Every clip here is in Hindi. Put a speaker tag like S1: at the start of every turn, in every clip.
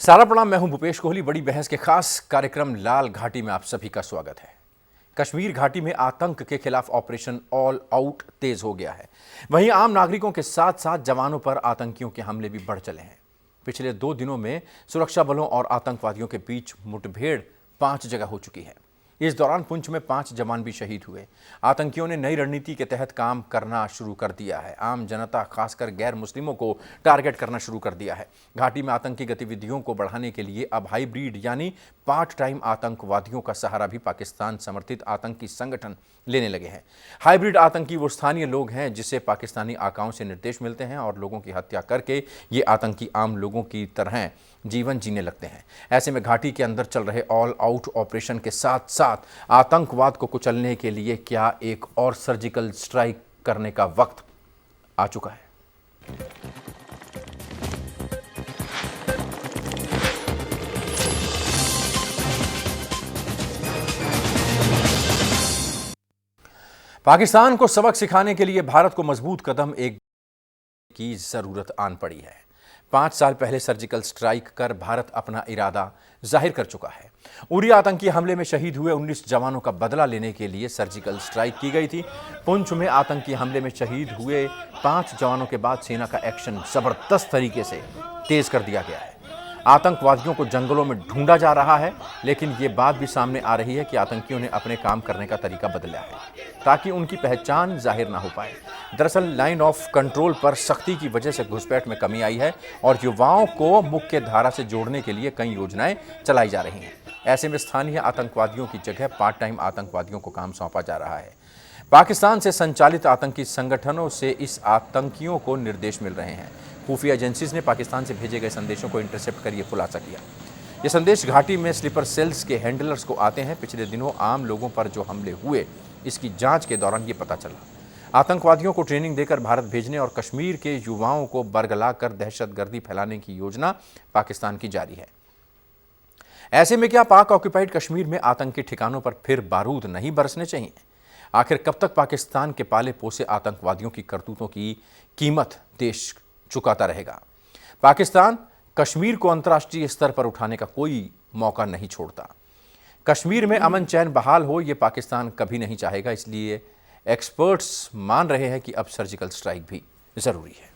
S1: सारा प्रणाम। मैं हूं भूपेश कोहली। बड़ी बहस के खास कार्यक्रम लाल घाटी में आप सभी का स्वागत है। कश्मीर घाटी में आतंक के खिलाफ ऑपरेशन ऑल आउट तेज हो गया है। वहीं आम नागरिकों के साथ साथ जवानों पर आतंकियों के हमले भी बढ़ चले हैं। पिछले 2 दिनों में सुरक्षा बलों और आतंकवादियों के बीच मुठभेड़ 5 जगह हो चुकी है। इस दौरान पुंछ में 5 जवान भी शहीद हुए। आतंकियों ने नई रणनीति के तहत काम करना शुरू कर दिया है। आम जनता, खासकर गैर मुस्लिमों को टारगेट करना शुरू कर दिया है। घाटी में आतंकी गतिविधियों को बढ़ाने के लिए अब हाइब्रिड यानी पार्ट टाइम आतंकवादियों का सहारा भी पाकिस्तान समर्थित आतंकी संगठन लेने लगे हैं। हाइब्रिड आतंकी वो स्थानीय लोग हैं जिसे पाकिस्तानी आकाओं से निर्देश मिलते हैं और लोगों की हत्या करके ये आतंकी आम लोगों की तरह जीवन जीने लगते हैं। ऐसे में घाटी के अंदर चल रहे ऑल आउट ऑपरेशन के साथ साथ आतंकवाद को कुचलने के लिए क्या एक और सर्जिकल स्ट्राइक करने का वक्त आ चुका है। पाकिस्तान को सबक सिखाने के लिए भारत को मजबूत कदम एक की जरूरत आन पड़ी है। 5 साल पहले सर्जिकल स्ट्राइक कर भारत अपना इरादा जाहिर कर चुका है। उरी आतंकी हमले में शहीद हुए 19 जवानों का बदला लेने के लिए सर्जिकल स्ट्राइक की गई थी। पुंछ में आतंकी हमले में शहीद हुए 5 जवानों के बाद सेना का एक्शन जबरदस्त तरीके से तेज कर दिया गया है। आतंकवादियों को जंगलों में ढूंढा जा रहा है, लेकिन ये बात भी सामने आ रही है कि आतंकियों ने अपने काम करने का तरीका बदला है ताकि उनकी पहचान जाहिर ना हो पाए। दरअसल लाइन ऑफ कंट्रोल पर सख्ती की वजह से घुसपैठ में कमी आई है और युवाओं को मुख्य धारा से जोड़ने के लिए कई योजनाएं चलाई जा रही हैं। ऐसे में स्थानीय आतंकवादियों की जगह पार्ट टाइम आतंकवादियों को काम सौंपा जा रहा है। पाकिस्तान से संचालित आतंकी संगठनों से इस आतंकियों को निर्देश मिल रहे हैं। खुफिया एजेंसीज ने पाकिस्तान से भेजे गए संदेशों को इंटरसेप्ट कर यह खुलासा किया। ये संदेश घाटी में स्लीपर सेल्स के हैंडलर्स को आते हैं। पिछले दिनों आम लोगों पर जो हमले हुए, इसकी जांच के दौरान ये पता चला। आतंकवादियों को ट्रेनिंग देकर भारत भेजने और कश्मीर के युवाओं को बरगलाकर दहशतगर्दी फैलाने की योजना पाकिस्तान की जारी है। ऐसे में क्या पाक ऑक्यूपाइड कश्मीर में आतंकी ठिकानों पर फिर बारूद नहीं बरसने चाहिए? आखिर कब तक पाकिस्तान के पाले पोसे आतंकवादियों की करतूतों की कीमत देश चुकाता रहेगा? पाकिस्तान कश्मीर को अंतर्राष्ट्रीय स्तर पर उठाने का कोई मौका नहीं छोड़ता। कश्मीर में अमन चैन बहाल हो, यह पाकिस्तान कभी नहीं चाहेगा। इसलिए एक्सपर्ट्स मान रहे हैं कि अब सर्जिकल स्ट्राइक भी जरूरी है।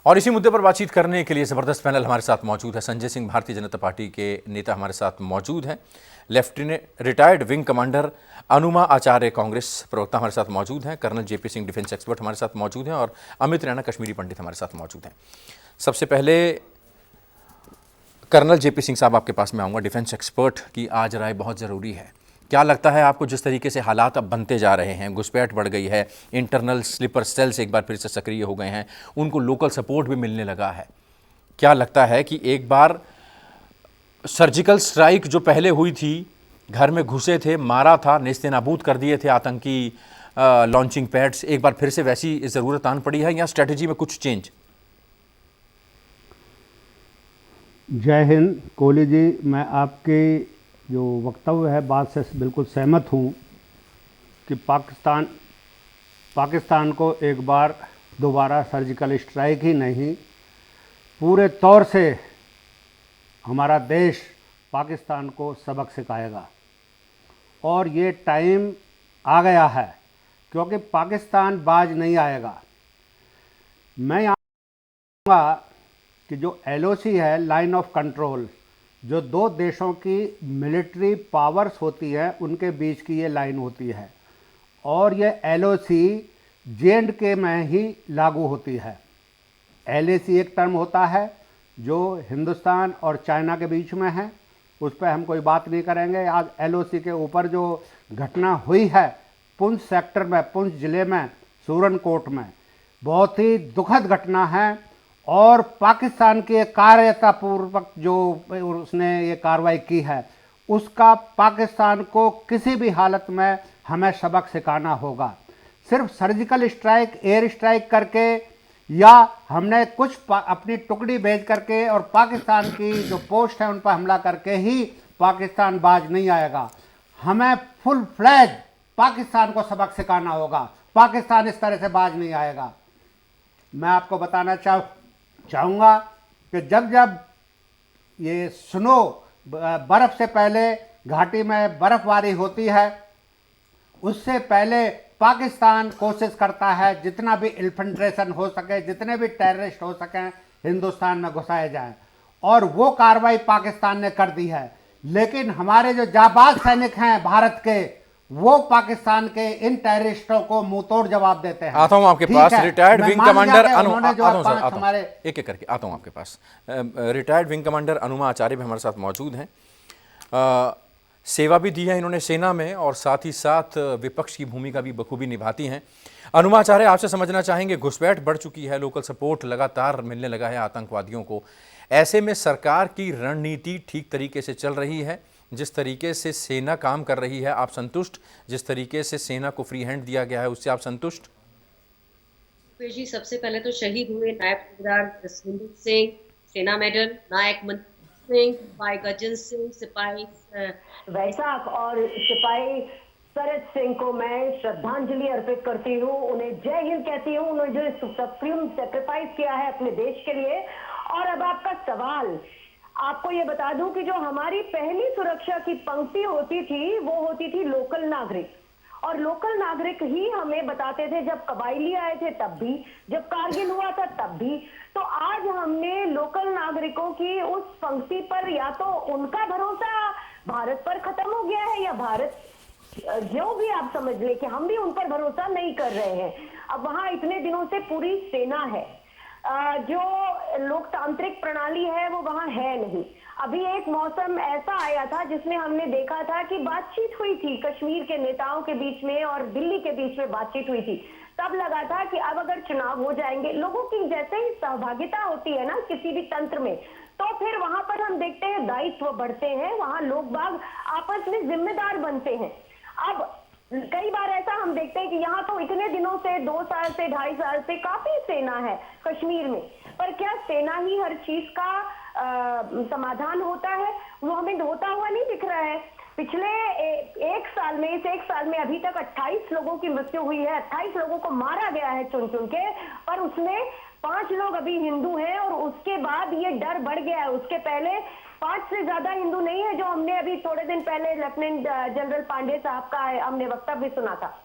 S1: और इसी मुद्दे पर बातचीत करने के लिए जबरदस्त पैनल हमारे साथ मौजूद है। संजय सिंह, भारतीय जनता पार्टी के नेता, हमारे साथ मौजूद हैं। Lieutenant retired wing commander Anuma Acharya, Congress प्रवक्ता, हमारे साथ मौजूद हैं। Colonel JP Singh, defence expert, हमारे साथ मौजूद हैं। और अमित रैना, कश्मीरी पंडित, हमारे साथ मौजूद हैं। सबसे पहले कर्नल जेपी सिंह साहब, आपके पास में आऊँगा। डिफेंस एक्सपर्ट की आज राय बहुत ज़रूरी है। क्या लगता है आपको, जिस तरीके से हालात अब बनते जा रहे हैं, घुसपैठ बढ़ गई है, इंटरनल स्लीपर सेल्स एक बार फिर से सक्रिय हो गए हैं, उनको लोकल सपोर्ट भी मिलने लगा है, क्या लगता है कि एक बार सर्जिकल स्ट्राइक जो पहले हुई थी, घर में घुसे थे, मारा था, नेस्तनाबूद कर दिए थे आतंकी लॉन्चिंग पैड्स, एक बार फिर से वैसी ज़रूरत आन पड़ी है या स्ट्रेटजी में कुछ चेंज?
S2: जय हिंद कोहली जी, मैं आपके जो वक्तव्य है बात से बिल्कुल सहमत हूँ कि पाकिस्तान को एक बार दोबारा सर्जिकल स्ट्राइक ही नहीं, पूरे तौर से हमारा देश पाकिस्तान को सबक सिखाएगा। और ये टाइम आ गया है, क्योंकि पाकिस्तान बाज नहीं आएगा। मैं यहाँ कहूँगा कि जो LOC है, लाइन ऑफ कंट्रोल, जो 2 देशों की मिलिट्री पावर्स होती है, उनके बीच की ये लाइन होती है। और ये LOC J&K में ही लागू होती है। LAC एक टर्म होता है जो हिंदुस्तान और चाइना के बीच में है, उस पर हम कोई बात नहीं करेंगे। आज LOC के ऊपर जो घटना हुई है पुंछ सेक्टर में, पुंछ ज़िले में, सूरनकोट में, बहुत ही दुखद घटना है। और पाकिस्तान के कार्यतापूर्वक जो उसने ये कार्रवाई की है, उसका पाकिस्तान को किसी भी हालत में हमें सबक सिखाना होगा। सिर्फ सर्जिकल स्ट्राइक, एयर स्ट्राइक करके या हमने कुछ अपनी टुकड़ी भेज करके और पाकिस्तान की जो पोस्ट है उन पर हमला करके ही पाकिस्तान बाज नहीं आएगा। हमें फुल फ्लैज पाकिस्तान को सबक सिखाना होगा। पाकिस्तान इस तरह से बाज नहीं आएगा। मैं आपको बताना चाहूँगा कि जब जब ये स्नो बर्फ़ से पहले घाटी में बर्फबारी होती है, उससे पहले पाकिस्तान कोशिश करता है जितना भी इन्फिल्ट्रेशन हो सके, जितने भी टेररिस्ट हो सकें हिंदुस्तान में घुसाए जाएं, और वो कार्रवाई पाकिस्तान ने कर दी है। लेकिन हमारे जो जाबाज सैनिक हैं भारत के, वो पाकिस्तान के इन टेररिस्टों को मुंह तोड़ जवाब देते हैं।
S1: आता हूं आपके पास रिटायर्ड विंग कमांडर एक एक करके आता हूं आपके पास। रिटायर्ड विंग कमांडर अनुमा आचार्य भी हमारे साथ मौजूद हैं। सेवा भी दी है इन्होंने सेना में, और साथ ही साथ विपक्ष की भूमिका भी बखूबी निभाती हैं। अनुमा आचार्य, आपसे समझना चाहेंगे, घुसपैठ बढ़ चुकी है, लोकल सपोर्ट लगातार मिलने लगा है आतंकवादियों को। ऐसे में सरकार की रणनीति ठीक तरीके से चल रही है? जिस तरीके से सेना काम कर रही है, आप संतुष्ट? जिस तरीके से सेना को फ्री हैंड दिया गया है, उससे आप संतुष्ट?
S3: जी, सबसे पहले तो शहीद हुए नायब सूबेदार जसविंदर सिंह, सेना मेडल, नायक मनदीप सिंह, सिपाही गजन सिंह, सिपाही
S4: वैशाख और सिपाही शरद सिंह को मैं श्रद्धांजलि अर्पित करती हूँ, उन्हें जय हिंद कहती हूँ। उन्होंने जो सुप्रीम सेक्रीफाइस किया है अपने देश के लिए। और अब आपका सवाल, आपको ये बता दूं कि जो हमारी पहली सुरक्षा की पंक्ति होती थी वो होती थी लोकल नागरिक, और लोकल नागरिक ही हमें बताते थे, जब कबायली आए थे तब भी, जब कारगिल हुआ था तब भी। तो आज हमने लोकल नागरिकों की उस पंक्ति पर, या तो उनका भरोसा भारत पर खत्म हो गया है, या भारत जो भी आप समझ ले कि हम भी उन पर भरोसा नहीं कर रहे हैं। अब वहां इतने दिनों से पूरी सेना है, जो लोकतांत्रिक प्रणाली है वो वहां है नहीं। अभी एक मौसम ऐसा आया था जिसमें हमने देखा था कि बातचीत हुई थी कश्मीर के नेताओं के बीच में और दिल्ली के बीच में बातचीत हुई थी। तब लगा था कि अब अगर चुनाव हो जाएंगे, लोगों की जैसे ही सहभागिता होती है ना किसी भी तंत्र में, तो फिर वहां पर हम देखते हैं दायित्व बढ़ते हैं, वहां लोग बाग आपस में जिम्मेदार बनते हैं। अब कई बार ऐसा हम देखते हैं कि यहाँ तो इतने दिनों से, 2 साल से, 2.5 साल से काफी सेना है कश्मीर में, पर क्या सेना ही हर चीज का समाधान होता है? वो हमें होता हुआ नहीं दिख रहा है। पिछले एक साल में, इस एक साल में अभी तक 28 लोगों की मृत्यु हुई है, 28 लोगों को मारा गया है चुन चुन के, पर उसमें 5 लोग अभी हिंदू हैं, और उसके बाद ये डर बढ़ गया है। उसके पहले 5 से ज्यादा हिंदू नहीं है, जो हमने अभी थोड़े दिन पहले लेफ्टिनेंट जनरल पांडे साहब का हमने वक्तव्य सुना था।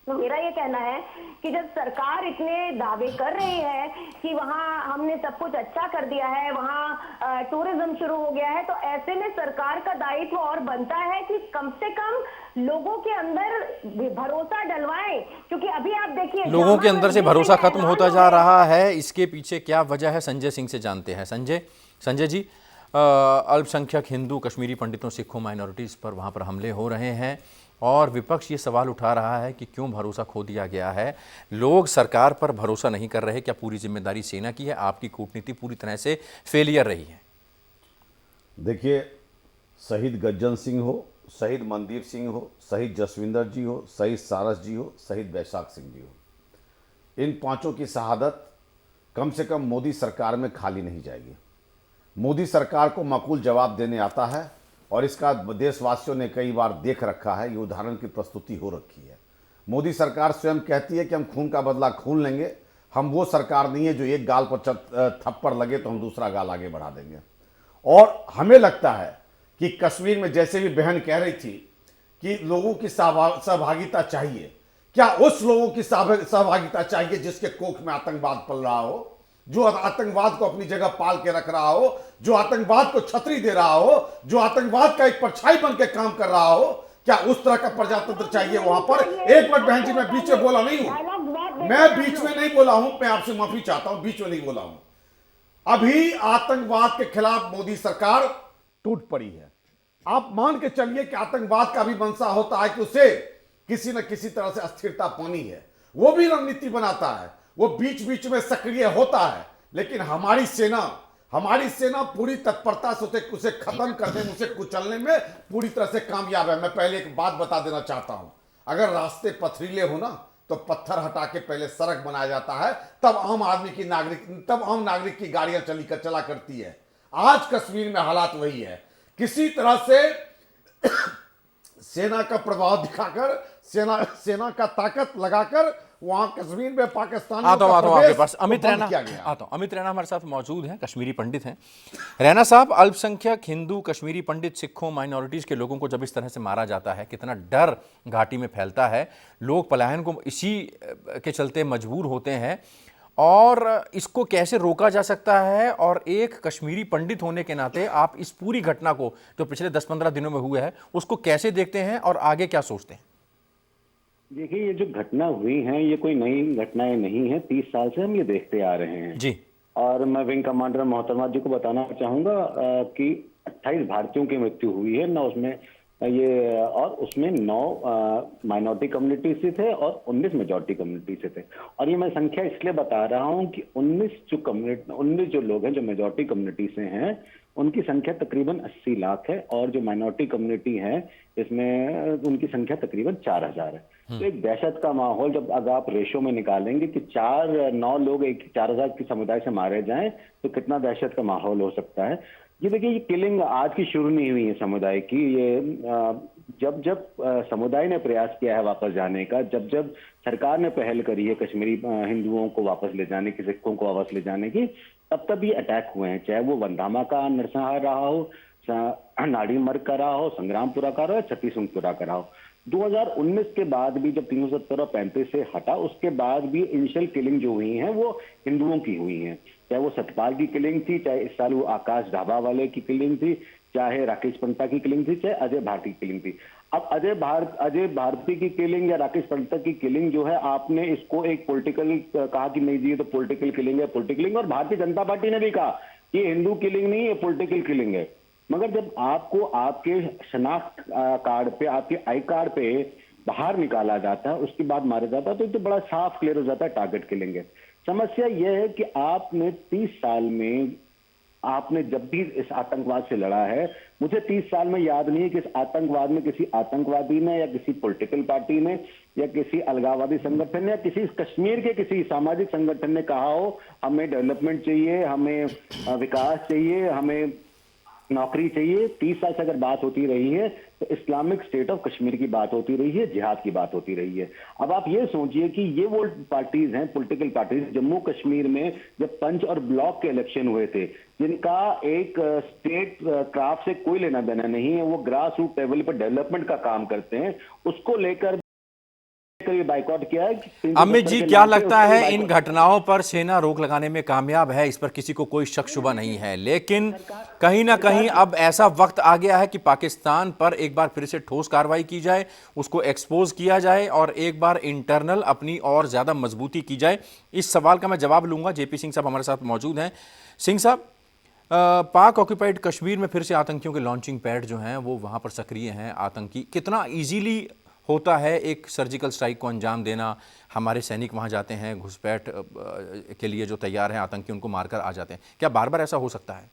S4: तो मेरा ये कहना है कि जब सरकार इतने दावे कर रही है कि वहाँ हमने सब कुछ अच्छा कर दिया है, वहाँ टूरिज्म शुरू हो गया है, तो ऐसे में सरकार का दायित्व और बनता है कि कम से कम लोगों के अंदर भरोसा डलवाएं। क्योंकि अभी आप देखिए,
S1: लोगों के अंदर से भरोसा खत्म होता जा रहा है। इसके पीछे क्या वजह है, संजय सिंह से जानते हैं। संजय जी, अल्पसंख्यक हिंदू, कश्मीरी पंडितों, सिखों, माइनॉरिटीज़ पर वहाँ पर हमले हो रहे हैं, और विपक्ष ये सवाल उठा रहा है कि क्यों भरोसा खो दिया गया है, लोग सरकार पर भरोसा नहीं कर रहे। क्या पूरी जिम्मेदारी सेना की है? आपकी कूटनीति पूरी तरह से फेलियर रही है।
S5: देखिए, शहीद गज्जन सिंह हो, शहीद मनदीप सिंह हो, शहीद जसविंदर जी हो, शहीद सारस जी हो, शहीद वैशाख सिंह जी हो, इन 5 की शहादत कम से कम मोदी सरकार में खाली नहीं जाएगी। मोदी सरकार को माकूल जवाब देने आता है, और इसका देशवासियों ने कई बार देख रखा है, ये उदाहरण की प्रस्तुति हो रखी है। मोदी सरकार स्वयं कहती है कि हम खून का बदला खून लेंगे। हम वो सरकार नहीं है जो एक गाल पर थप्पड़ लगे तो हम दूसरा गाल आगे बढ़ा देंगे। और हमें लगता है कि कश्मीर में, जैसे भी बहन कह रही थी कि लोगों की सहभागिता चाहिए, क्या उस लोगों की सहभागिता चाहिए जिसके कोख में आतंकवाद पल रहा हो, जो आतंकवाद को अपनी जगह पाल के रख रहा हो, जो आतंकवाद को छतरी दे रहा हो, जो आतंकवाद का एक परछाई बन के काम कर रहा हो? क्या उस तरह का प्रजातंत्र चाहिए वहां पर? एक मिनट बहन जी, मैं बीच में बोला नहीं हूं, मैं बीच में नहीं बोला हूं, मैं आपसे माफी चाहता हूं, बीच में नहीं बोला हूं। अभी आतंकवाद के खिलाफ मोदी सरकार टूट पड़ी है। आप मान के चलिए कि आतंकवाद का भी मंशा होता है कि उसे किसी न किसी तरह से अस्थिरता पानी है, वो भी रणनीति बनाता है, वो बीच बीच में सक्रिय होता है। लेकिन हमारी सेना पूरी तत्परता से उसे खत्म करने में, उसे कुचलने में पूरी तरह से कामयाब है। मैं पहले एक बात बता देना चाहता हूं, अगर रास्ते पथरीले हो ना, तो पत्थर हटा के पहले सड़क बनाया जाता है, तब आम नागरिक की गाड़ियां चला करती है। आज कश्मीर में हालात वही है। किसी तरह से सेना का प्रभाव दिखाकर सेना का ताकत लगाकर वहां कश्मीर में पाकिस्तान
S1: आता हूं आपके पास अमित रैना आता हूं। अमित रैना हमारे साथ मौजूद हैं, कश्मीरी पंडित हैं। रैना साहब, अल्पसंख्यक हिंदू, कश्मीरी पंडित, सिखों, माइनॉरिटीज के लोगों को जब इस तरह से मारा जाता है, कितना डर घाटी में फैलता है, लोग पलायन को इसी के चलते मजबूर होते हैं, और इसको कैसे रोका जा सकता है? और एक कश्मीरी पंडित होने के नाते आप इस पूरी घटना को जो पिछले 10-15 दिनों में हुआ है उसको कैसे देखते हैं और आगे क्या सोचते हैं?
S6: देखिए, ये जो घटना हुई है ये कोई नई घटनाएं नहीं है। 30 साल से हम ये देखते आ रहे हैं
S1: जी।
S6: और मैं विंग कमांडर मोहतरमा जी को बताना चाहूंगा कि 28 भारतीयों की मृत्यु हुई है, 9 उसमें ये, और उसमें 9 माइनॉरिटी कम्युनिटी से थे और 19 मेजॉरिटी कम्युनिटी से थे। और ये मैं संख्या इसलिए बता रहा हूँ कि 19 जो लोग हैं जो मेजॉरिटी कम्युनिटी से हैं उनकी संख्या तकरीबन 80 लाख है, और जो माइनॉरिटी कम्युनिटी है इसमें उनकी संख्या तकरीबन 4000 है। तो एक दहशत का माहौल, जब अगर आप रेशो में निकालेंगे कि 9 लोग एक 4000 की समुदाय से मारे जाएं तो कितना दहशत का माहौल हो सकता है। ये देखिए, ये किलिंग आज की शुरू नहीं हुई है समुदाय की। ये जब समुदाय ने प्रयास किया है वापस जाने का, जब सरकार ने पहल करी है कश्मीरी हिंदुओं को वापस ले जाने की, सिखों को वापस ले जाने की, तब ये अटैक हुए हैं। चाहे वो वंधामा का नरसंहार रहा हो, नाड़ी मर्ग का रहा हो, संग्रामपुरा का रहा हो, छत्तीसगढ़पुरा का रहा हो। 2019 के बाद भी जब 370 और 35 से हटा, उसके बाद भी इनिशियल किलिंग जो हुई है वो हिंदुओं की हुई है। चाहे वो सतपाल की किलिंग थी, चाहे इस साल वो आकाश ढाबा वाले की किलिंग थी, चाहे राकेश पंता की किलिंग थी, चाहे अजय भारती की किलिंग थी। अब अजय भारती की किलिंग या राकेश पंता की किलिंग जो है, आपने इसको एक पॉलिटिकल कहा कि नहीं जी ये तो पॉलिटिकल किलिंग है, पॉलिटिकल किलिंग, और भारतीय जनता पार्टी ने भी कहा ये हिंदू किलिंग नहीं है, पॉलिटिकल किलिंग है। मगर जब आपको आपके शनाख्त कार्ड पे, आपके आई कार्ड पे बाहर निकाला जाता है, उसके बाद मारा जाता है, तो बड़ा साफ क्लियर हो जाता है टारगेट किलिंग है। समस्या यह है कि आपने 30 साल में, आपने जब भी इस आतंकवाद से लड़ा है, मुझे 30 साल में याद नहीं है कि इस आतंकवाद में किसी आतंकवादी ने या किसी पॉलिटिकल पार्टी ने या किसी अलगाववादी संगठन ने या किसी कश्मीर के किसी सामाजिक संगठन ने कहा हो हमें डेवलपमेंट चाहिए, हमें विकास चाहिए, हमें नौकरी चाहिए। 30 साल से अगर बात होती रही है तो इस्लामिक स्टेट ऑफ कश्मीर की बात होती रही है, जिहाद की बात होती रही है। अब आप ये सोचिए कि ये वो पार्टीज हैं, पॉलिटिकल पार्टीज, जम्मू कश्मीर में जब पंच और ब्लॉक के इलेक्शन हुए थे, जिनका एक स्टेट क्राफ्ट से कोई लेना देना नहीं है, वो ग्रास रूट लेवल पर डेवलपमेंट का काम करते हैं, उसको लेकर बाइकआउट किया है।
S1: अमित जी, क्या लगता है इन घटनाओं पर सेना रोक लगाने में कामयाब है? इस पर किसी को कोई शक शुबा नहीं है, लेकिन कहीं ना कहीं अब ऐसा वक्त आ गया है कि पाकिस्तान पर एक बार फिर से ठोस कार्रवाई की जाए, उसको एक्सपोज किया जाए और एक बार इंटरनल अपनी और ज्यादा मजबूती की जाए। इस सवाल का मैं जवाब लूंगा। जेपी सिंह साहब हमारे साथ मौजूद हैं। सिंह साहब, पाक ऑक्यूपाइड कश्मीर में फिर से आतंकियों के लॉन्चिंग पैड जो हैं वो वहां पर सक्रिय हैं। आतंकी कितना इजीली होता है एक सर्जिकल स्ट्राइक को अंजाम देना? हमारे सैनिक वहां जाते हैं, घुसपैठ के लिए जो तैयार हैं आतंकी उनको मारकर आ जाते हैं। क्या बार बार ऐसा हो सकता है?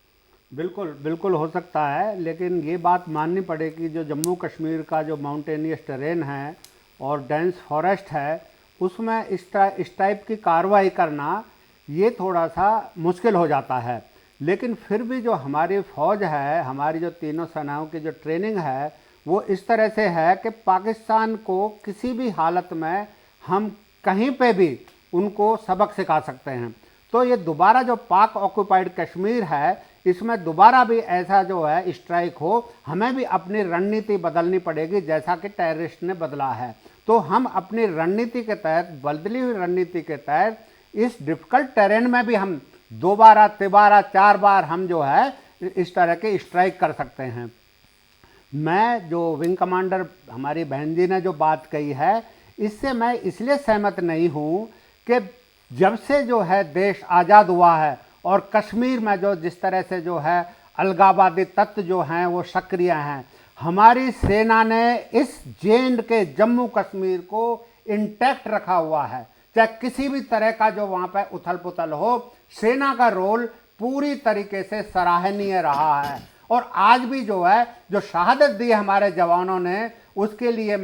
S2: बिल्कुल बिल्कुल हो सकता है, लेकिन ये बात माननी पड़ेगी जो जम्मू कश्मीर का जो माउंटेनियस टेरेन है और डेंस फॉरेस्ट है, उसमें इस टाइप की कार्रवाई करना ये थोड़ा सा मुश्किल हो जाता है। लेकिन फिर भी जो हमारी फ़ौज है, हमारी जो तीनों सेनाओं की जो ट्रेनिंग है वो इस तरह से है कि पाकिस्तान को किसी भी हालत में हम कहीं पे भी उनको सबक सिखा सकते हैं। तो ये दोबारा जो पाक ऑक्यूपाइड कश्मीर है, इसमें दोबारा भी ऐसा जो है स्ट्राइक हो, हमें भी अपनी रणनीति बदलनी पड़ेगी, जैसा कि टेररिस्ट ने बदला है। तो हम अपनी रणनीति के तहत, बदली हुई रणनीति के तहत, इस डिफ़िकल्ट टेरेन में भी हम 2 बार 3 बार 4 बार हम जो है इस तरह के स्ट्राइक कर सकते हैं। मैं जो विंग कमांडर हमारी बहन जी ने जो बात कही है, इससे मैं इसलिए सहमत नहीं हूँ कि जब से जो है देश आज़ाद हुआ है और कश्मीर में जो जिस तरह से जो है अलगाववादी तत्व जो हैं वो सक्रिय हैं, हमारी सेना ने इस जेएंड के जम्मू कश्मीर को इंटैक्ट रखा हुआ है। चाहे किसी भी तरह का जो वहाँ पर उथल पुथल हो, सेना का रोल पूरी तरीके से सराहनीय रहा है। और आज भी जो है जो शहादत दी हमारे जवानों ने, उसके लिए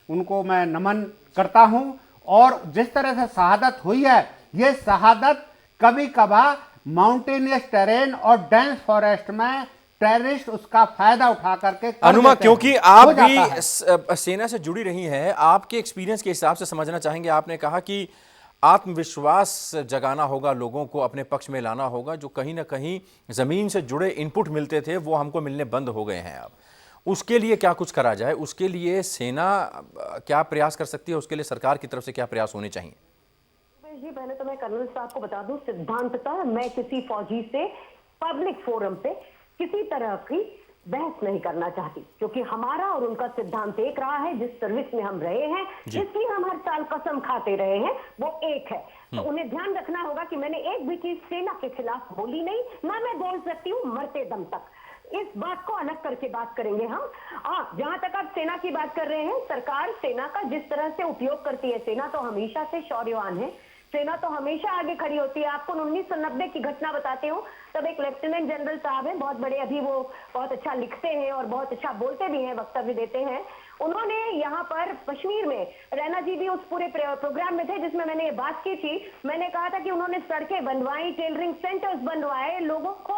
S2: उनको मैं नमन करता हूं। और जिस तरह से शहादत हुई है, ये शहादत कभी कभार माउंटेनियस टेरेन और डेंस फॉरेस्ट में टेररिस्ट उसका फायदा उठा करके कर
S1: अनुमा,
S2: देते हैं।
S1: क्योंकि आप
S2: हो जाता
S1: भी
S2: है।
S1: सेना से जुड़ी रही हैं, आपके एक्सपीरियंस के हिसाब से समझना चाहेंगे। आपने कहा कि आत्मविश्वास जगाना होगा, लोगों को अपने पक्ष में लाना होगा। जो कहीं ना कहीं जमीन से जुड़े इनपुट मिलते थे वो हमको मिलने बंद हो गए हैं। अब उसके लिए क्या कुछ करा जाए, उसके लिए सेना क्या प्रयास कर सकती है, उसके लिए सरकार की तरफ से क्या प्रयास होने चाहिए?
S4: जी पहले तो मैं कर्नल साहब को बता दूं, सिद्धांततः मैं किसी फौजी से पब्लिक फोरम पे किसी तरह की बहस नहीं करना चाहती, क्योंकि हमारा और उनका सिद्धांत एक रहा है। जिस सर्विस में हम रहे हैं, जिसकी हम हर साल कसम खाते रहे हैं, वो एक है। तो उन्हें ध्यान रखना होगा कि मैंने एक भी चीज सेना के खिलाफ बोली नहीं, ना मैं बोल सकती हूँ मरते दम तक। इस बात को अलग करके बात करेंगे हम। जहां तक आप सेना की बात कर रहे हैं, सरकार सेना का जिस तरह से उपयोग करती है, सेना तो हमेशा से शौर्यवान है, सेना तो हमेशा आगे खड़ी होती है। आपको 1990 की घटना बताती हूँ। तब एक लेफ्टिनेंट जनरल साहब हैं, बहुत बड़े, अभी वो बहुत अच्छा लिखते हैं और बहुत अच्छा बोलते भी हैं, वक्तव्य देते हैं। उन्होंने यहाँ पर कश्मीर में, रैना जी भी उस पूरे प्रोग्राम में थे जिसमें मैंने ये बात की थी। मैंने कहा था कि उन्होंने सड़कें बनवाई, टेलरिंग सेंटर्स बनवाए, लोगों को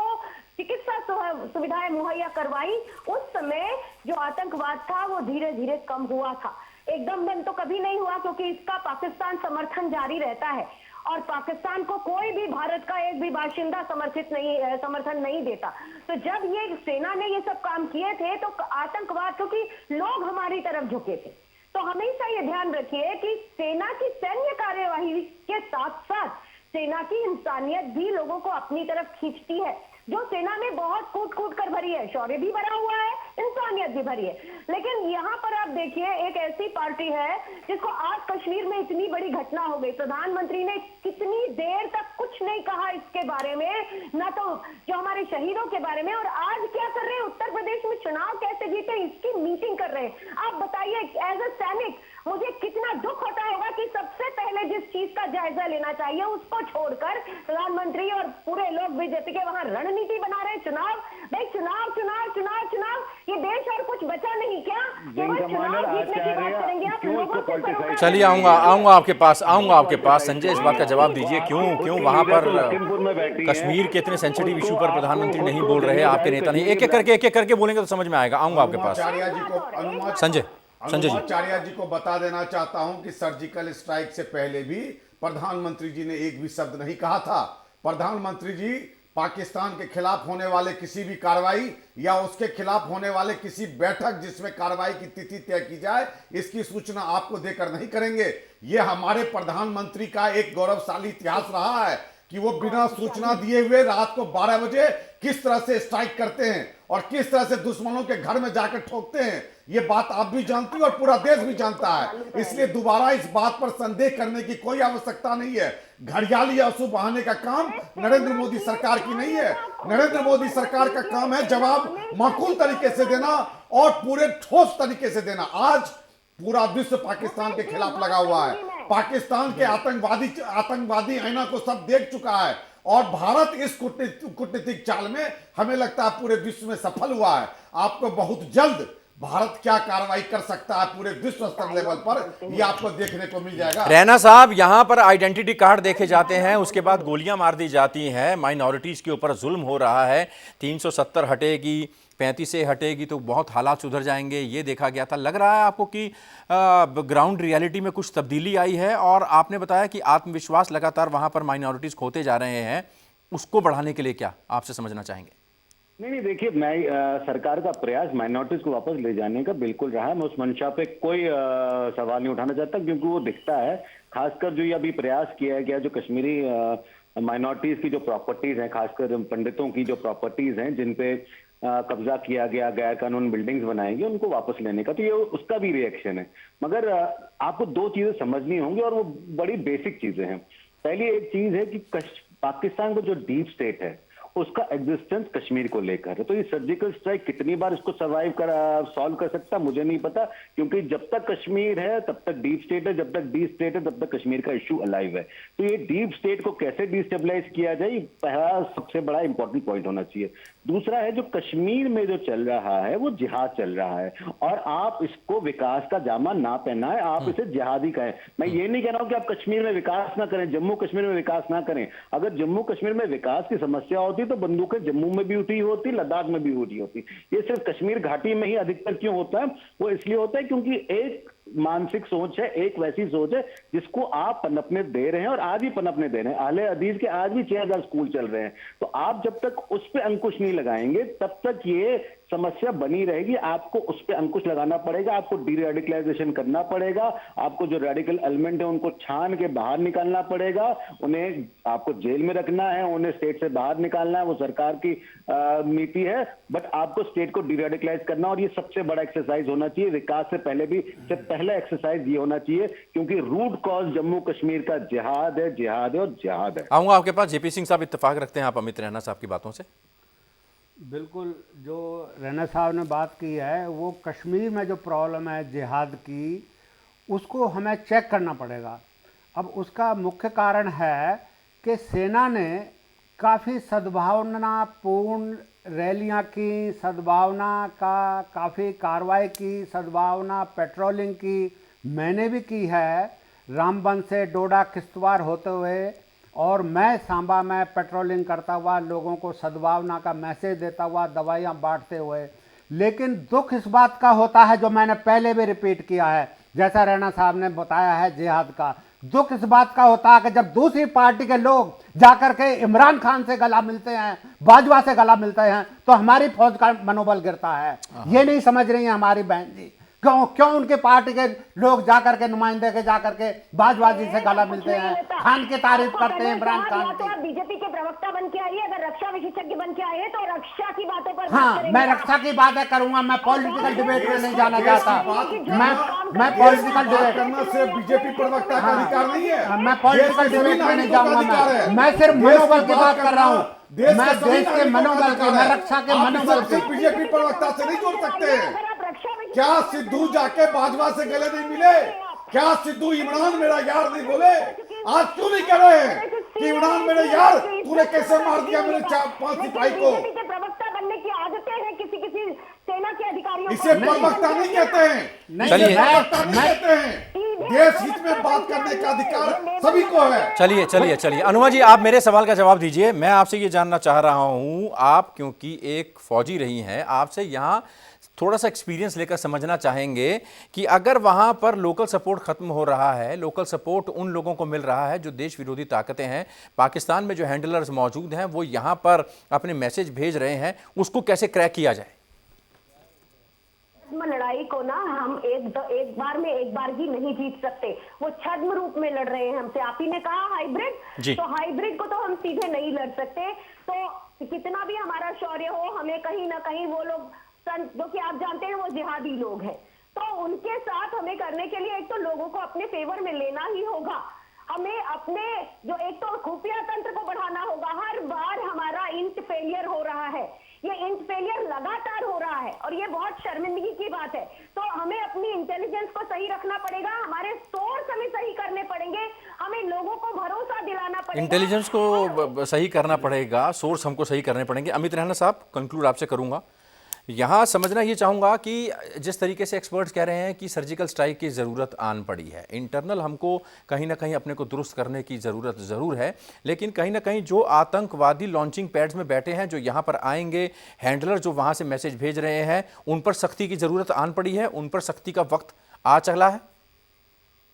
S4: चिकित्सा सुविधाएं मुहैया करवाई। उस समय जो आतंकवाद था वो धीरे धीरे कम हुआ था। एकदम बंद तो कभी नहीं हुआ, क्योंकि इसका पाकिस्तान समर्थन जारी रहता है और पाकिस्तान को कोई भी भारत का एक भी बाशिंदा समर्थन नहीं देता। तो जब ये सेना ने ये सब काम किए थे तो आतंकवाद, क्योंकि लोग हमारी तरफ झुके थे, तो हमेशा ये ध्यान रखिए कि सेना की सैन्य कार्यवाही के साथ साथ सेना की इंसानियत भी लोगों को अपनी तरफ खींचती है। जो सेना में बहुत कूट कूट कर भरी है, शौर्य भी भरा हुआ है, इंसानियत भी भरी है। लेकिन यहाँ पर आप देखिए, एक ऐसी पार्टी है जिसको आज कश्मीर में इतनी बड़ी घटना हो गई, प्रधानमंत्री ने कितनी देर तक कुछ नहीं कहा इसके बारे में, ना तो जो हमारे शहीदों के बारे में। और आज क्या कर रहे हैं, उत्तर प्रदेश में चुनाव कैसे जीते इसकी मीटिंग कर रहे हैं। आप बताइए, एज ए सैनिक मुझे कितना दुख होता होगा कि सबसे पहले जिस चीज का जायजा लेना चाहिए उसको छोड़कर प्रधानमंत्री और पूरे लोग बीजेपी के वहां रणनीति बना रहे हैं। चुनाव, भाई चुनाव चुनाव चुनाव चुनाव, ये देश और कुछ बचा नहीं क्या? केवल चुनाव जीतने की बात करेंगे आप लोगों से सरोकार।
S1: चलिए, आऊंगा आपके पास। संजय, इस बात का जवाब दीजिए, क्यों वहां पर कश्मीर के इतने सेंसिटिव इशू पर प्रधानमंत्री नहीं बोल रहे, आपके नेता नहीं? एक एक करके बोलेंगे तो समझ में आएगा। आऊंगा आपके पास। संजय जी,
S5: अनुमाचार्य जी को बता देना चाहता हूं कि सर्जिकल स्ट्राइक से पहले भी प्रधानमंत्री जी ने एक भी शब्द नहीं कहा था। प्रधानमंत्री जी पाकिस्तान के खिलाफ होने वाले किसी भी कार्रवाई या उसके खिलाफ होने वाले किसी बैठक जिसमें कार्रवाई की तिथि तय की जाए, इसकी सूचना आपको देकर नहीं करेंगे। यह हमारे प्रधानमंत्री का एक गौरवशाली इतिहास रहा है कि वो बिना सूचना दिए हुए रात को 12 बजे किस तरह से स्ट्राइक करते हैं और किस तरह से दुश्मनों के घर में जाकर ठोकते हैं। ये बात आप भी जानती हो और पूरा देश भी जानता है। इसलिए दोबारा इस बात पर संदेह करने की कोई आवश्यकता नहीं है। घड़ियाली आंसू बहाने का काम नरेंद्र मोदी सरकार की नहीं है। नरेंद्र मोदी सरकार का काम है जवाब माकूल तरीके से देना और पूरे ठोस तरीके से देना। आज पूरा विश्व पाकिस्तान के खिलाफ लगा हुआ है। पाकिस्तान के आतंकवादी आईना को सब देख चुका है और भारत इस कूटनीतिक चाल में हमें लगता है पूरे विश्व में सफल हुआ है। आपको बहुत जल्द भारत क्या कार्रवाई कर सकता है पूरे विश्व स्तर लेवल पर, यह आपको देखने को मिल जाएगा।
S1: रैना साहब, यहां पर आइडेंटिटी कार्ड देखे जाते हैं, उसके बाद गोलियां मार दी जाती हैं, माइनॉरिटीज के ऊपर जुल्म हो रहा है। 370 हटेगी, 35 से हटेगी तो बहुत हालात सुधर जाएंगे, ये देखा गया था। लग रहा है आपको कि ग्राउंड रियलिटी में कुछ तब्दीली आई है? और आपने बताया कि आत्मविश्वास लगातार वहां पर माइनॉरिटीज खोते जा रहे हैं, उसको बढ़ाने के लिए क्या आपसे समझना चाहेंगे?
S6: नहीं, देखिए, मैं सरकार का प्रयास माइनॉरिटीज को वापस ले जाने का बिल्कुल रहा है। मैं उस मंशा पे कोई सवाल नहीं उठाना चाहता, क्योंकि वो दिखता है, खासकर जो ये अभी प्रयास किया गया, जो कश्मीरी माइनॉरिटीज की जो प्रॉपर्टीज हैं, खासकर पंडितों की जो प्रॉपर्टीज हैं जिन पे कब्जा किया गया, गैर कानून बिल्डिंग्स बनाई गई, उनको वापस लेने का, तो ये उसका भी रिएक्शन है। मगर आपको दो चीजें समझनी होंगी और वो बड़ी बेसिक चीजें हैं। पहली एक चीज है कि पाकिस्तान को जो डीप स्टेट है उसका एग्जिस्टेंस कश्मीर को लेकर है। तो ये सर्जिकल स्ट्राइक कितनी बार इसको सॉल्व कर सकता मुझे नहीं पता, क्योंकि जब तक कश्मीर है तब तक डीप स्टेट है, जब तक डीप स्टेट है तब तक कश्मीर का इश्यू अलाइव है। तो ये डीप स्टेट को कैसे डिस्टेबलाइज किया जाए, पहला सबसे बड़ा इंपॉर्टेंट पॉइंट होना चाहिए। दूसरा है, जो कश्मीर में जो चल रहा है वो जिहाद चल रहा है और आप इसको विकास का जामा ना पहनाएं, आप इसे जिहादी कहें। मैं ये नहीं कह रहा हूं कि आप कश्मीर में विकास ना करें, जम्मू कश्मीर में विकास ना करें। अगर जम्मू कश्मीर में विकास की समस्या होती होती तो बंदूकें जम्मू में भी उठी होती, लद्दाख में भी उठी होती। ये सिर्फ कश्मीर घाटी में ही अधिकतर क्यों होता है? वो इसलिए होता है क्योंकि एक मानसिक सोच है, एक वैसी सोच है जिसको आप पनपने दे रहे हैं और आज भी पनपने दे रहे हैं। अहले हदीस के आज भी 6000 स्कूल चल रहे हैं। तो आप जब तक उस पर अंकुश नहीं लगाएंगे तब तक ये समस्या बनी रहेगी। आपको उस पर अंकुश लगाना पड़ेगा, आपको डीरेडिकलाइजेशन करना पड़ेगा, आपको जो रेडिकल एलिमेंट है उनको छान के बाहर निकालना पड़ेगा, उन्हें आपको जेल में रखना है, उन्हें स्टेट से बाहर निकालना है, वो सरकार की नीति है। बट आपको स्टेट को डीरेडिकलाइज करना, और ये सबसे बड़ा एक्सरसाइज होना चाहिए विकास से पहले भी। पहला एक्सरसाइज ये होना चाहिए क्योंकि रूट कॉज जम्मू कश्मीर का जिहाद है, जिहाद है और जिहाद है।
S1: आऊंगा आपके पास। जेपी सिंह साहब, इत्तेफाक रखते हैं आप अमित रैना साहब की बातों से?
S2: बिल्कुल, जो रैना साहब ने बात की है वो कश्मीर में जो प्रॉब्लम है जिहाद की, उसको हमें चेक करना पड़ेगा। अब उसका मुख्य कारण है कि सेना ने काफ़ी सद्भावनापूर्ण रैलियां की, सद्भावना का काफ़ी कार्रवाई की, सद्भावना पेट्रोलिंग की मैंने भी की है, रामबन से डोडा किश्तवाड़ होते हुए, और मैं सांबा में पेट्रोलिंग करता हुआ लोगों को सद्भावना का मैसेज देता हुआ, दवाइयाँ बांटते हुए। लेकिन दुख इस बात का होता है, जो मैंने पहले भी रिपीट किया है, जैसा रैना साहब ने बताया है जिहाद का, दुख इस बात का होता है कि जब दूसरी पार्टी के लोग जाकर के इमरान खान से गला मिलते हैं, बाजवा से गला मिलते हैं, तो हमारी फौज का मनोबल गिरता है। ये नहीं समझ रही है हमारी बहन जी, क्यों उनके पार्टी के लोग जाकर के नुमाइंदे के जाकर के बाजवा जी से गला मिलते हैं, खान की तारीफ करते हैं, इमरान खान की।
S4: बीजेपी के प्रवक्ता बन के आइए, अगर रक्षा विशेषज्ञ बन के आइए तो रक्षा की बातों पर
S2: हाँ, मैं रक्षा की बातें करूंगा, मैं पॉलिटिकल डिबेट में नहीं जाना चाहता। मैं पॉलिटिकल डिबेट
S7: करना से बीजेपी प्रवक्ता का अधिकार नहीं है।
S2: मैं पॉलिटिकल डिबेट में नहीं जाऊंगा। मैं सिर्फ मनोबल की बात कर रहा हूँ। मैं देश के मनोबल की, मैं रक्षा के मनोबल की।
S7: बीजेपी प्रवक्ता से नहीं जोड़ सकते हैं। क्या सिद्धू जाके बाजवा से गले नहीं मिले? क्या सिद्धू इमरान मेरा यार नहीं बोले? आज क्यों नहीं कह रहे हैं कि इमरान मेरे यार, तूने कैसे मार दिया मेरे 4-5 सिपाही को?
S4: प्रवक्ता बनने की आदतें हैं किसी सेना के अधिकारियों।
S7: इसे प्रवक्ता नहीं कहते हैं।
S1: चलिए,
S7: कहते हैं देश हित में बात करने का अधिकार सभी को है।
S1: चलिए अनुमा जी, आप मेरे सवाल का जवाब दीजिए। मैं आपसे ये जानना चाह रहा हूं, आप क्योंकि एक फौजी रही हैं, आपसे यहाँ थोड़ा सा एक्सपीरियंस लेकर समझना चाहेंगे कि अगर वहां पर लोकल सपोर्ट खत्म हो रहा है, लोकल सपोर्ट उन लोगों को मिल रहा है जो देश विरोधी ताकतें हैं, पाकिस्तान में जो हैंडलर्स मौजूद हैं वो यहां पर अपने मैसेज भेज रहे हैं, उसको कैसे क्रैक किया जाए?
S4: लड़ाई को ना हम एक बार ही नहीं जीत सकते। वो छद्म रूप में लड़ रहे हैं हमसे। आप ही ने कहा हाइब्रिड, तो हाइब्रिड को तो हम सीधे नहीं लड़ सकते। तो कितना भी हमारा शौर्य हो, हमें कहीं ना कहीं वो लोग जो कि आप जानते हैं वो जिहादी लोग हैं, तो उनके साथ हमें करने के लिए एक तो लोगों को अपने फेवर में लेना ही होगा। हमें अपने जो एक तो खुफिया तंत्र को बढ़ाना होगा। हर बार हमारा इंट फेलियर हो रहा है, ये इंट फेलियर लगातार हो रहा है और ये बहुत शर्मिंदगी की बात है। तो हमें अपनी इंटेलिजेंस को सही रखना पड़ेगा, हमारे सोर्स हमें सही करने पड़ेंगे, हमें लोगों को भरोसा दिलाना पड़ेगा।
S1: इंटेलिजेंस को सही करना पड़ेगा, सोर्स हमको सही करने पड़ेंगे। अमित रैना साहब, कंक्लूड आपसे करूंगा। यहाँ समझना ये चाहूँगा कि जिस तरीके से एक्सपर्ट्स कह रहे हैं कि सर्जिकल स्ट्राइक की ज़रूरत आन पड़ी है, इंटरनल हमको कहीं ना कहीं अपने को दुरुस्त करने की ज़रूरत ज़रूर है, लेकिन कहीं ना कहीं जो आतंकवादी लॉन्चिंग पैड्स में बैठे हैं, जो यहाँ पर आएंगे, हैंडलर जो वहाँ से मैसेज भेज रहे हैं, उन पर सख्ती की ज़रूरत आन पड़ी है, उन पर सख्ती का वक्त आ चला है।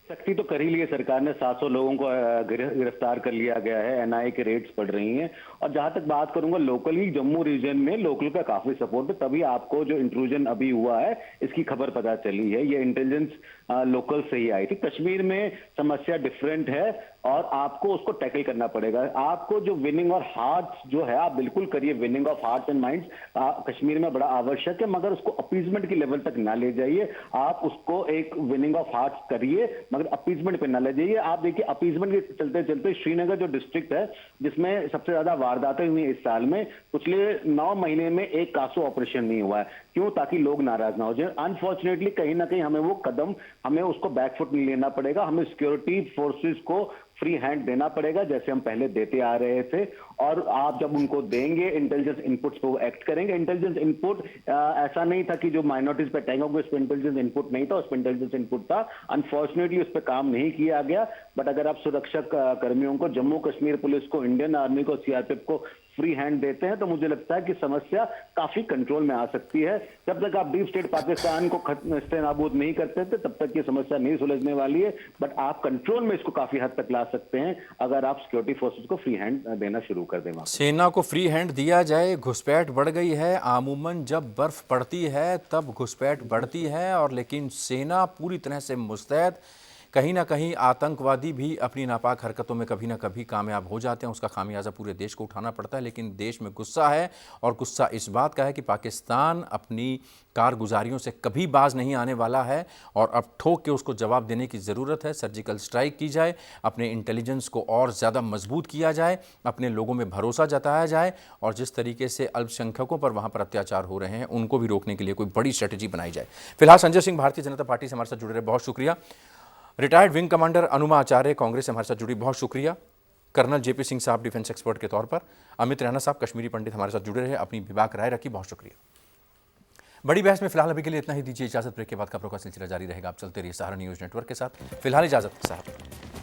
S6: सख्ती तो कर ही ली है सरकार ने। 700 लोगों को गिरफ्तार कर लिया गया है, एनआईए के रेड्स पड़ रही हैं। और जहां तक बात करूंगा लोकली, जम्मू रीजन में लोकल का काफी सपोर्ट है, तभी आपको जो इंट्रूजन अभी हुआ है इसकी खबर पता चली है। ये इंटेलिजेंस लोकल से ही आई थी। कश्मीर में समस्या डिफरेंट है और आपको उसको टैकल करना पड़ेगा। आपको जो विनिंग और हार्ट्स जो है, आप बिल्कुल करिए, winning of hearts and minds Kashmir में बड़ा आवश्यक है, मगर उसको अपीजमेंट की लेवल तक ना ले जाइए। आप उसको एक विनिंग ऑफ हार्ट्स करिए, मगर अपीजमेंट पे ना ले जाइए। आप देखिए, अपीजमेंट के चलते चलते श्रीनगर जो डिस्ट्रिक्ट है जिसमें सबसे ज्यादा वारदातें हुई इस साल में, पिछले 9 महीने में एक कासो ऑपरेशन नहीं हुआ है। क्यों? ताकि लोग नाराज ना हो जाए। अनफॉर्चुनेटली कहीं ना कहीं हमें वो कदम, हमें उसको बैकफुट नहीं लेना पड़ेगा। हमें सिक्योरिटी फोर्सेस को फ्री हैंड देना पड़ेगा, जैसे हम पहले देते आ रहे थे। और आप जब उनको देंगे इंटेलिजेंस इनपुट्स पे, वो एक्ट करेंगे। इंटेलिजेंस इनपुट ऐसा नहीं था कि जो माइनॉरिटीज पे अटैक होगा उस पर इंटेलिजेंस इनपुट नहीं था, उस पर इंटेलिजेंस इनपुट था। अनफॉर्चुनेटली उस पर काम नहीं किया गया। बट अगर आप सुरक्षा कर्मियों को, जम्मू कश्मीर पुलिस को, इंडियन आर्मी को, सीआरपीएफ को फ्री हैंड देते हैं तो मुझे लगता है कि समस्या काफी कंट्रोल में आ सकती है। जब तक आप डीप स्टेट पाकिस्तान को खत्म नाबूद नहीं करते थे तब तक ये समस्या नहीं सुलझने वाली है, बट आप कंट्रोल में इसको काफी हद तक ला सकते हैं अगर आप सिक्योरिटी फोर्सेस को फ्री हैंड देना शुरू कर दें।
S1: सेना को फ्री हैंड दिया जाए, घुसपैठ बढ़ गई है। आमूमन जब बर्फ पड़ती है तब घुसपैठ बढ़ती है, और लेकिन सेना पूरी तरह से मुस्तैद। कहीं ना कहीं आतंकवादी भी अपनी नापाक हरकतों में कभी ना कभी कामयाब हो जाते हैं, उसका खामियाजा पूरे देश को उठाना पड़ता है। लेकिन देश में गुस्सा है, और गुस्सा इस बात का है कि पाकिस्तान अपनी कारगुजारियों से कभी बाज नहीं आने वाला है, और अब ठोक के उसको जवाब देने की ज़रूरत है। सर्जिकल स्ट्राइक की जाए, अपने इंटेलिजेंस को और ज़्यादा मजबूत किया जाए, अपने लोगों में भरोसा जताया जाए, और जिस तरीके से अल्पसंख्यकों पर वहाँ पर अत्याचार हो रहे हैं उनको भी रोकने के लिए कोई बड़ी स्ट्रेटजी बनाई जाए। फिलहाल संजय सिंह भारतीय जनता पार्टी से हमारे साथ जुड़े रहे, बहुत शुक्रिया। Retired wing commander Anuma Acharya Congress से हमारे साथ जुड़ी, बहुत शुक्रिया। कर्नल जेपी सिंह साहब डिफेंस एक्सपर्ट के तौर पर, अमित रैना साहब कश्मीरी पंडित हमारे साथ जुड़े रहे, अपनी विभाग राय रखी, बहुत शुक्रिया। बड़ी बहस में फिलहाल अभी के लिए इतना ही, दीजिए इजाजत। ब्रेक के बाद खबरों का सिलसिला जारी रहेगा। आप चलते रहिए सहारा न्यूज़ नेटवर्क के साथ। फिलहाल इजाजत साहब।